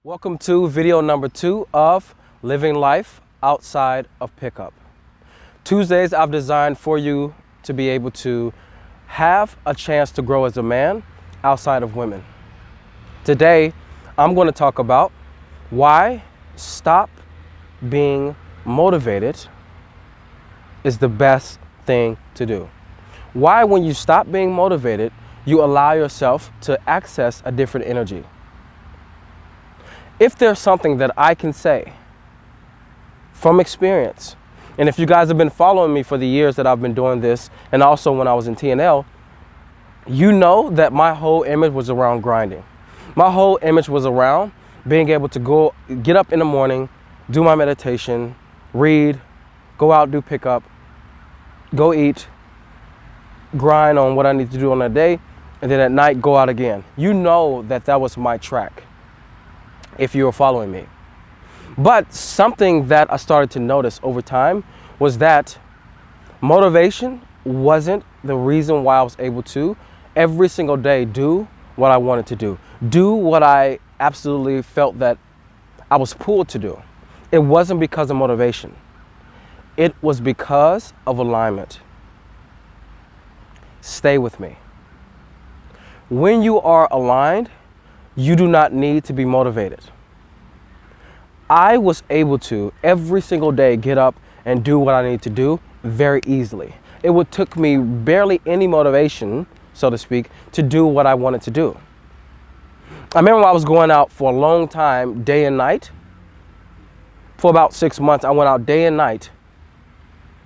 Welcome to video number 2 of Living Life Outside of Pickup. Tuesdays I've designed for you to be able to have a chance to grow as a man outside of women. Today I'm going to talk about why stop being motivated is the best thing to do. Why when you stop being motivated, you allow yourself to access a different energy. If there's something that I can say from experience, and if you guys have been following me for the years that I've been doing this, and also when I was in TNL, you know that my whole image was around grinding. My whole image was around being able to get up in the morning, do my meditation, read, go out, do pickup, go eat, grind on what I need to do on that day, and then at night go out again. You know that that was my track, if you were following me. But something that I started to notice over time was that motivation wasn't the reason why I was able to every single day do what I wanted to do what I absolutely felt that I was pulled to do. It wasn't because of motivation. It was because of alignment. Stay with me. When you are aligned, you do not need to be motivated. I was able to every single day get up and do what I need to do very easily. It took me barely any motivation, so to speak, to do what I wanted to do. I remember I was going out for a long time, day and night. For about 6 months, I went out day and night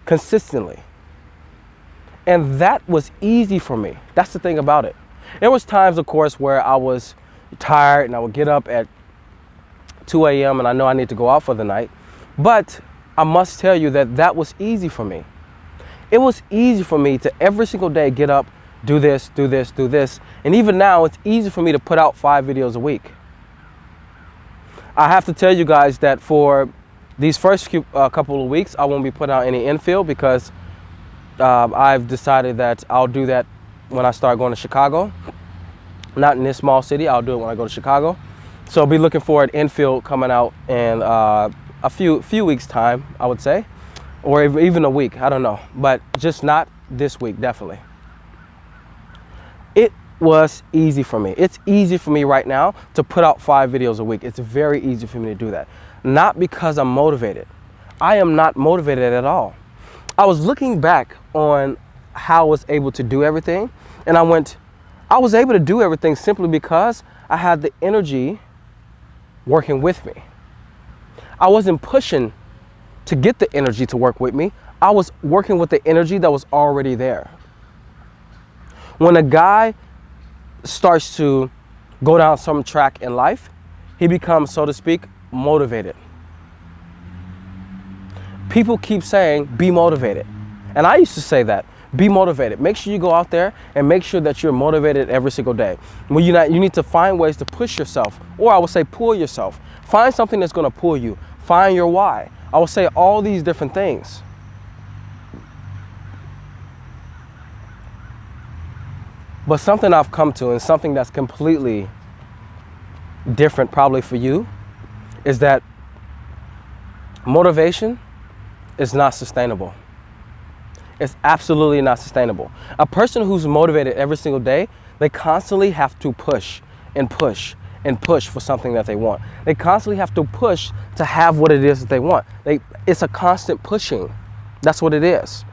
consistently. And that was easy for me. That's the thing about it. There was times, of course, where I was tired and I would get up at 2 a.m. and I know I need to go out for the night. But I must tell you that that was easy for me. It was easy for me to every single day get up, do this, do this, do this. And even now, it's easy for me to put out 5 videos a week. I have to tell you guys that for these first couple of weeks, I won't be putting out any infill because I've decided that I'll do that when I start going to Chicago. Not in this small city, I'll do it when I go to Chicago. So I'll be looking for an infield coming out in a few weeks time, I would say, or even a week, I don't know, but just not this week, definitely. It was easy for me. It's easy for me right now to put out 5 videos a week. It's very easy for me to do that. Not because I'm motivated. I am not motivated at all. I was looking back on how I was able to do everything, and I was able to do everything simply because I had the energy working with me. I wasn't pushing to get the energy to work with me. I was working with the energy that was already there. When a guy starts to go down some track in life, he becomes, so to speak, motivated. People keep saying, be motivated. And I used to say that. Be motivated. Make sure you go out there and make sure that you're motivated every single day. When you need to find ways to push yourself, or I would say pull yourself. Find something that's going to pull you. Find your why. I would say all these different things. But something I've come to, and something that's completely different probably for you, is that motivation is not sustainable. It's absolutely not sustainable. A person who's motivated every single day, they constantly have to push and push and push for something that they want. They constantly have to push to have what it is that they want. It's a constant pushing. That's what it is.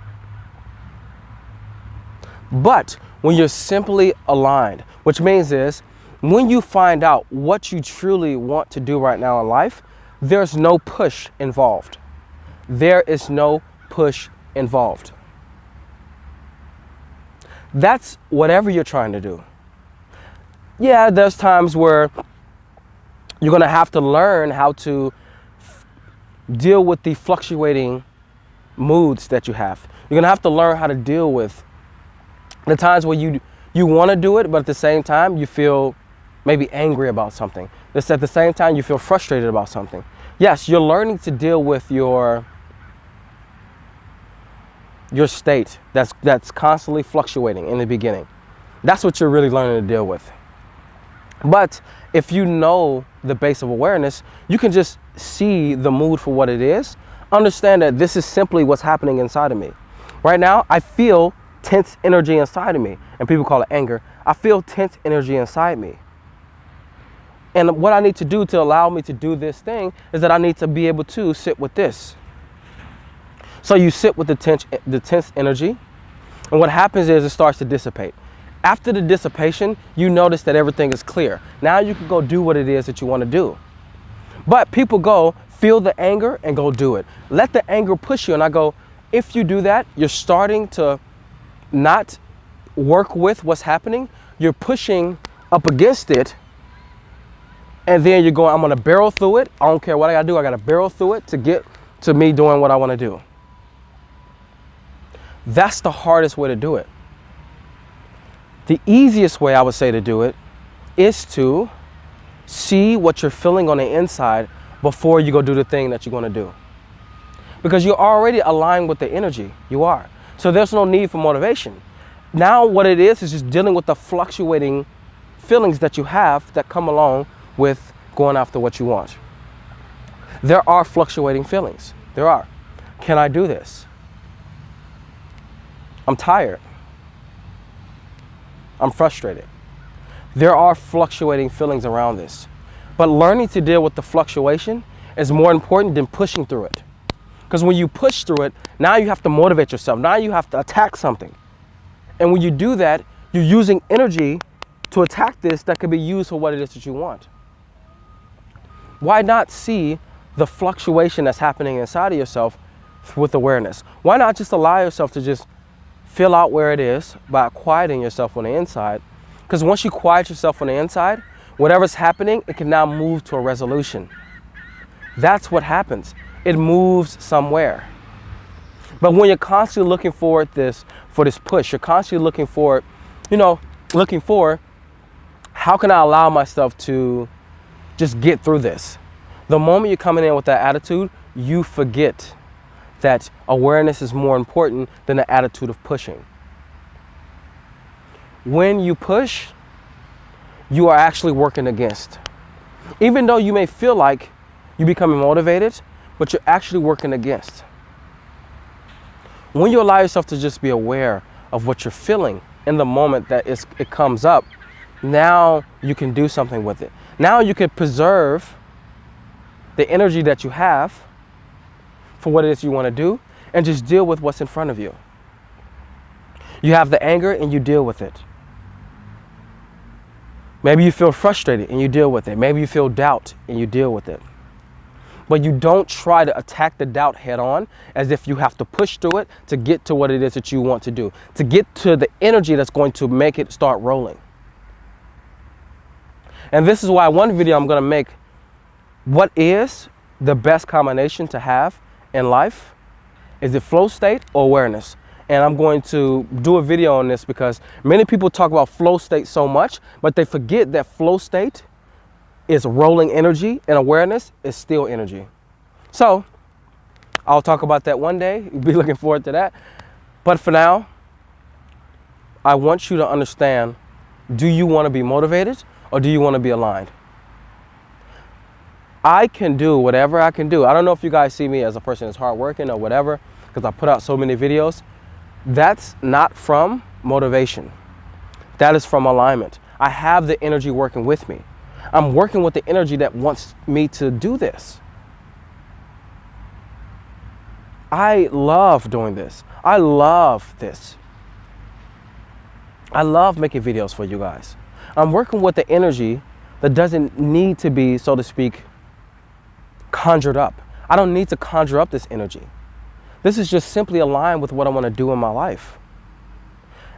But when you're simply aligned, which means is when you find out what you truly want to do right now in life, there's no push involved. There is no push involved. That's whatever you're trying to do. Yeah, there's times where you're going to have to learn how to deal with the fluctuating moods that you have. You're going to have to learn how to deal with the times where you want to do it, but at the same time you feel maybe angry about something. At the same time you feel frustrated about something. Yes, you're learning to deal with your state that's constantly fluctuating in the beginning. That's what you're really learning to deal with. But if you know the base of awareness, you can just see the mood for what it is. Understand that this is simply what's happening inside of me. Right now, I feel tense energy inside of me, and people call it anger. I feel tense energy inside me. And what I need to do to allow me to do this thing is that I need to be able to sit with this. So you sit with the tense energy, and what happens is it starts to dissipate. After the dissipation, you notice that everything is clear. Now you can go do what it is that you want to do. But people go, feel the anger and go do it. Let the anger push you. And I go, if you do that, you're starting to not work with what's happening. You're pushing up against it. And then you're going, I'm going to barrel through it. I don't care what I got to do. I got to barrel through it to get to me doing what I want to do. That's the hardest way to do it. The easiest way I would say to do it is to see what you're feeling on the inside before you go do the thing that you're going to do. Because you're already aligned with the energy. You are. So there's no need for motivation. Now what it is just dealing with the fluctuating feelings that you have that come along with going after what you want. There are fluctuating feelings. There are. Can I do this? I'm tired. I'm frustrated. There are fluctuating feelings around this. But learning to deal with the fluctuation is more important than pushing through it. Because when you push through it, now you have to motivate yourself. Now you have to attack something. And when you do that, you're using energy to attack this that can be used for what it is that you want. Why not see the fluctuation that's happening inside of yourself with awareness? Why not just allow yourself to just feel out where it is by quieting yourself on the inside? Because once you quiet yourself on the inside, whatever's happening, it can now move to a resolution. That's what happens. It moves somewhere. But when you're constantly looking for this push, you're constantly looking for, how can I allow myself to just get through this? The moment you're coming in with that attitude, you forget that awareness is more important than the attitude of pushing. When you push, you are actually working against. Even though you may feel like you're becoming motivated, but you're actually working against. When you allow yourself to just be aware of what you're feeling in the moment that it comes up, now you can do something with it. Now you can preserve the energy that you have for what it is you want to do and just deal with what's in front of you. You have the anger and you deal with it. Maybe you feel frustrated and you deal with it. Maybe you feel doubt and you deal with it. But you don't try to attack the doubt head on as if you have to push through it to get to what it is that you want to do, to get to the energy that's going to make it start rolling. And this is why one video I'm going to make, what is the best combination to have in life? Is it flow state or awareness? And I'm going to do a video on this because many people talk about flow state so much, but they forget that flow state is rolling energy and awareness is still energy. So I'll talk about that one day. Be looking forward to that. But for now, I want you to understand, do you want to be motivated or do you want to be aligned? I can do whatever I can do. I don't know if you guys see me as a person that's hardworking or whatever, because I put out so many videos. That's not from motivation. That is from alignment. I have the energy working with me. I'm working with the energy that wants me to do this. I love doing this. I love this. I love making videos for you guys. I'm working with the energy that doesn't need to be, so to speak, conjured up. I don't need to conjure up this energy. This is just simply aligned with what I want to do in my life.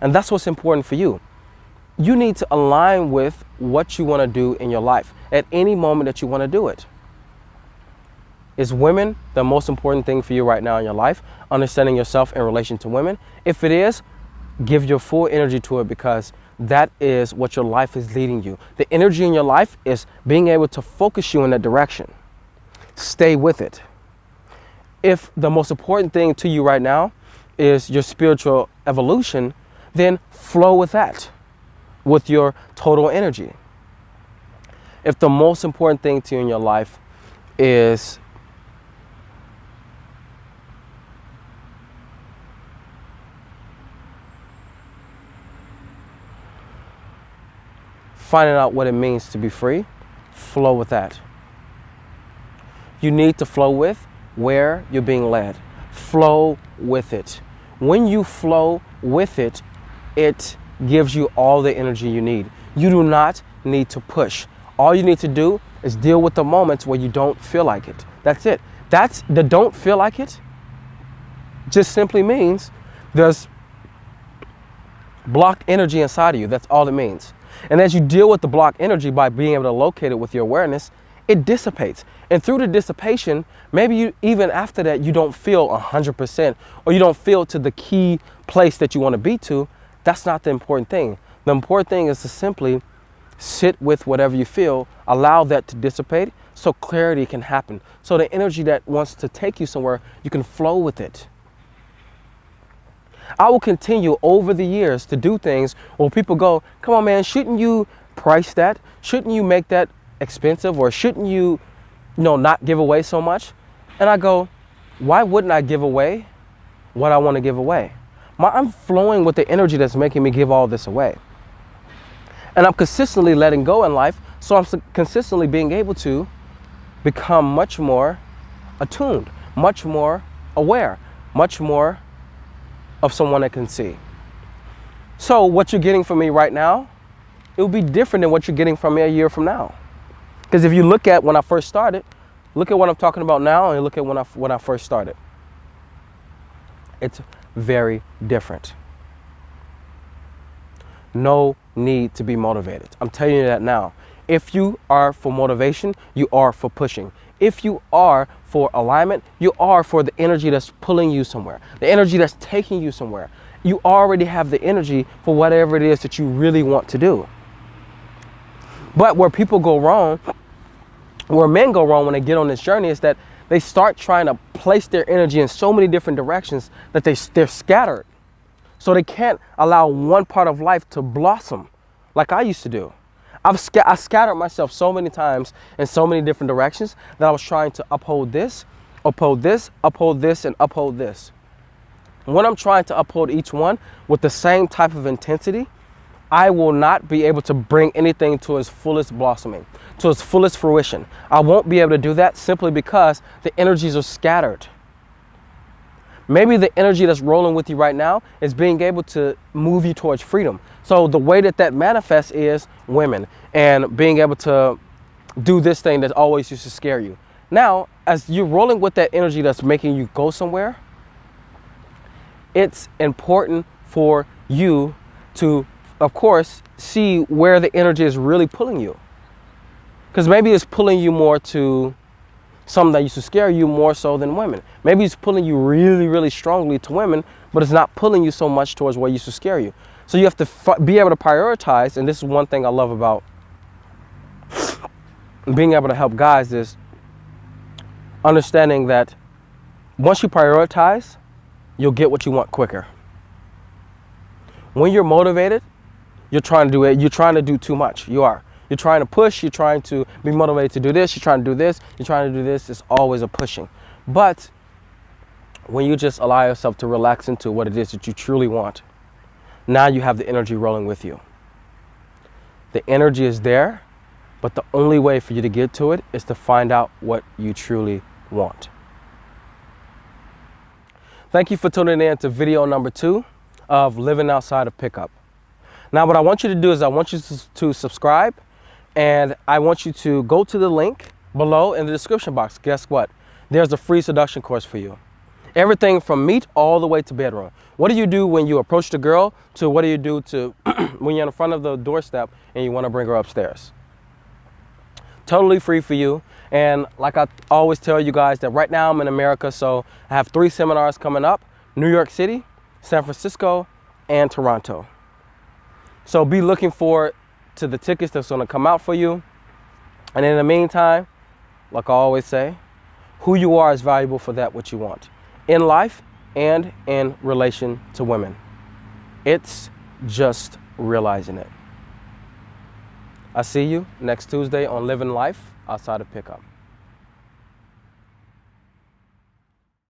And that's what's important for you. You need to align with what you want to do in your life at any moment that you want to do it. Is women the most important thing for you right now in your life? Understanding yourself in relation to women? If it is, give your full energy to it, because that is what your life is leading you. The energy in your life is being able to focus you in that direction. Stay with it. If the most important thing to you right now is your spiritual evolution, then flow with that, with your total energy. If the most important thing to you in your life is finding out what it means to be free, flow with that. You need to flow with where you're being led. Flow with it. When you flow with it, it gives you all the energy you need. You do not need to push. All you need to do is deal with the moments where you don't feel like it. That's it. That's the don't feel like it just simply means there's blocked energy inside of you. That's all it means. And as you deal with the blocked energy by being able to locate it with your awareness, it dissipates. And through the dissipation, maybe you, even after that, you don't feel 100% or you don't feel to the key place that you want to be to. That's not the important thing. The important thing is to simply sit with whatever you feel, allow that to dissipate so clarity can happen. So the energy that wants to take you somewhere, you can flow with it. I will continue over the years to do things where people go, come on, man, shouldn't you price that? Shouldn't you make that expensive? Or shouldn't you, not give away so much? And I go, why wouldn't I give away what I want to give away? I'm flowing with the energy that's making me give all this away. And I'm consistently letting go in life, so I'm consistently being able to become much more attuned, much more aware, much more of someone that can see. So what you're getting from me right now, it will be different than what you're getting from me a year from now. Because if you look at when I first started, look at what I'm talking about now and look at when I first started. It's very different. No need to be motivated. I'm telling you that now. If you are for motivation, you are for pushing. If you are for alignment, you are for the energy that's pulling you somewhere, the energy that's taking you somewhere. You already have the energy for whatever it is that you really want to do. But where people go wrong, where men go wrong when they get on this journey is that they start trying to place their energy in so many different directions that they're scattered. So they can't allow one part of life to blossom like I used to do. I scattered myself so many times in so many different directions that I was trying to uphold this, uphold this, uphold this, and uphold this. When I'm trying to uphold each one with the same type of intensity, I will not be able to bring anything to its fullest blossoming, to its fullest fruition. I won't be able to do that simply because the energies are scattered. Maybe the energy that's rolling with you right now is being able to move you towards freedom. So the way that manifests is women and being able to do this thing that always used to scare you. Now, as you're rolling with that energy that's making you go somewhere, it's important for you to, of course, see where the energy is really pulling you. Because maybe it's pulling you more to something that used to scare you more so than women. Maybe it's pulling you really, really strongly to women, but it's not pulling you so much towards what used to scare you. So you have to be able to prioritize, and this is one thing I love about being able to help guys is understanding that once you prioritize, you'll get what you want quicker. When you're motivated, you're trying to do it. You're trying to do too much. You are. You're trying to push. You're trying to be motivated to do this. You're trying to do this. You're trying to do this. It's always a pushing. But when you just allow yourself to relax into what it is that you truly want, now you have the energy rolling with you. The energy is there, but the only way for you to get to it is to find out what you truly want. Thank you for tuning in to video number 2 of Living Outside of Pickup. Now what I want you to do is I want you to subscribe, and I want you to go to the link below in the description box. Guess what? There's a free seduction course for you. Everything from meet all the way to bedroom. What do you do when you approach the girl to what do you do to when you're in front of the doorstep and you want to bring her upstairs? Totally free for you. And like I always tell you guys that right now I'm in America, so I have 3 seminars coming up: New York City, San Francisco, and Toronto. So be looking forward to the tickets that's going to come out for you. And in the meantime, like I always say, who you are is valuable for that what you want in life and in relation to women. It's just realizing it. I see you next Tuesday on Living Life Outside of Pickup.